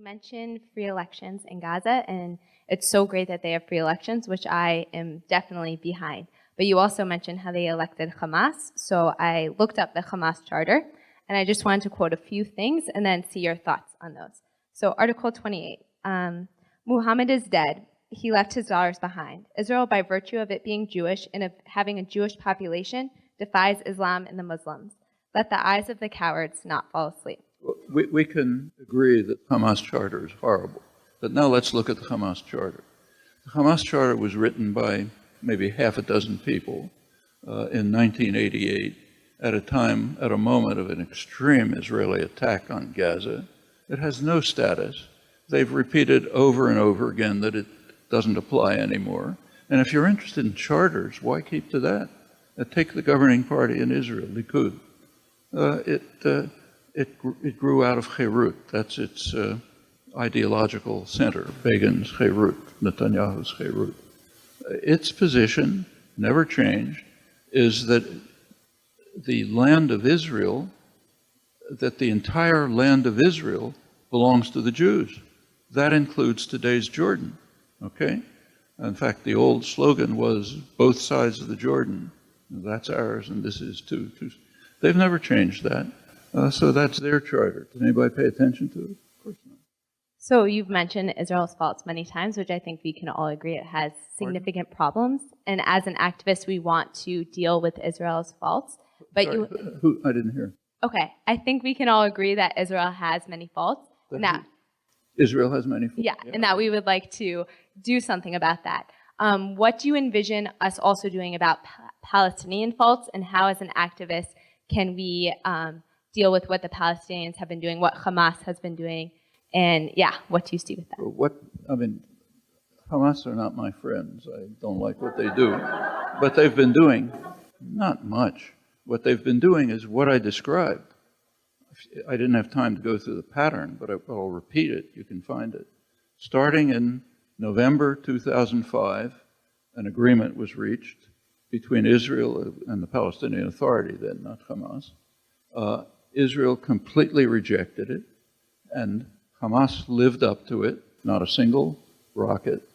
You mentioned free elections in Gaza, and it's so great that they have free elections, which I am definitely behind. But you also mentioned how they elected Hamás, so I looked up the Hamás charter, and I just wanted to quote a few things and then see your thoughts on those. So Article 28, Muhammad is dead. He left his daughters behind. Israel, by virtue of it being Jewish and of having a Jewish population, defies Islam and the Muslims. Let the eyes of the cowards not fall asleep. We can agree that the Hamas Charter is horrible, but now let's look at the Hamas Charter. The Hamas Charter was written by maybe half a dozen people in 1988 at a moment of an extreme Israeli attack on Gaza. It has no status. They've repeated over and over again that it doesn't apply anymore. And if you're interested in charters, why keep to that? Take the governing party in Israel, Likud. It grew out of Cherut. That's its ideological center, Begin's Cherut, Netanyahu's Cherut. Its position, never changed, is that the land of Israel, that the entire land of Israel belongs to the Jews. That includes today's Jordan, okay? In fact, the old slogan was, both sides of the Jordan. That's ours, and this is too. They've never changed that. So that's their charter. Did anybody pay attention to it? Of course not. So you've mentioned Israel's faults many times, which I think we can all agree it has significant problems. And as an activist, we want to deal with Israel's faults. But Sorry, I didn't hear. Okay, I think we can all agree that Israel has many faults. Israel has many faults. Yeah, and that we would like to do something about that. What do you envision us also doing about Palestinian faults, and how, as an activist, can we deal with what the Palestinians have been doing, what Hamas has been doing, and what do you see with that? Hamas are not my friends. I don't like what they do. But they've been doing not much. What they've been doing is what I described. I didn't have time to go through the pattern, but I'll repeat it. You can find it. Starting in November 2005, an agreement was reached between Israel and the Palestinian Authority, then, not Hamas. Israel completely rejected it, and Hamas lived up to it, not a single rocket.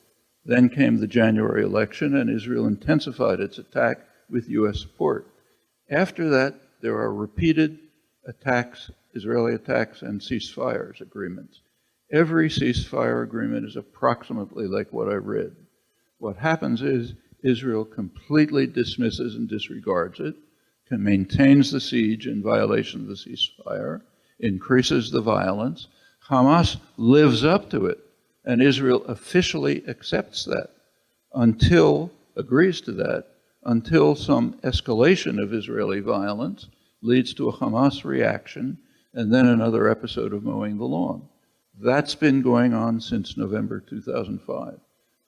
Then came the January election, and Israel intensified its attack with U.S. support. After that, there are repeated attacks, Israeli attacks, and ceasefires agreements. Every ceasefire agreement is approximately like what I read. What happens is Israel completely dismisses and disregards it, maintains the siege in violation of the ceasefire, increases the violence. Hamas lives up to it, and Israel officially accepts that agrees to that, until some escalation of Israeli violence leads to a Hamas reaction, and then another episode of mowing the lawn. That's been going on since November 2005.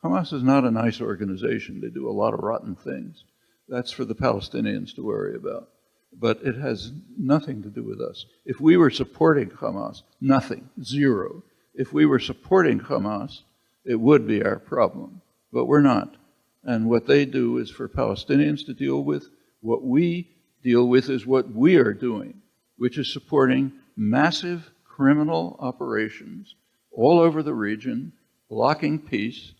Hamas is not a nice organization. They do a lot of rotten things. That's for the Palestinians to worry about. But it has nothing to do with us. If we were supporting Hamas, nothing, zero. If we were supporting Hamas, it would be our problem. But we're not. And what they do is for Palestinians to deal with. What we deal with is what we are doing, which is supporting massive criminal operations all over the region, blocking peace.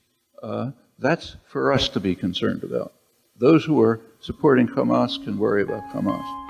That's for us to be concerned about. Those who are supporting Hamas can worry about Hamas.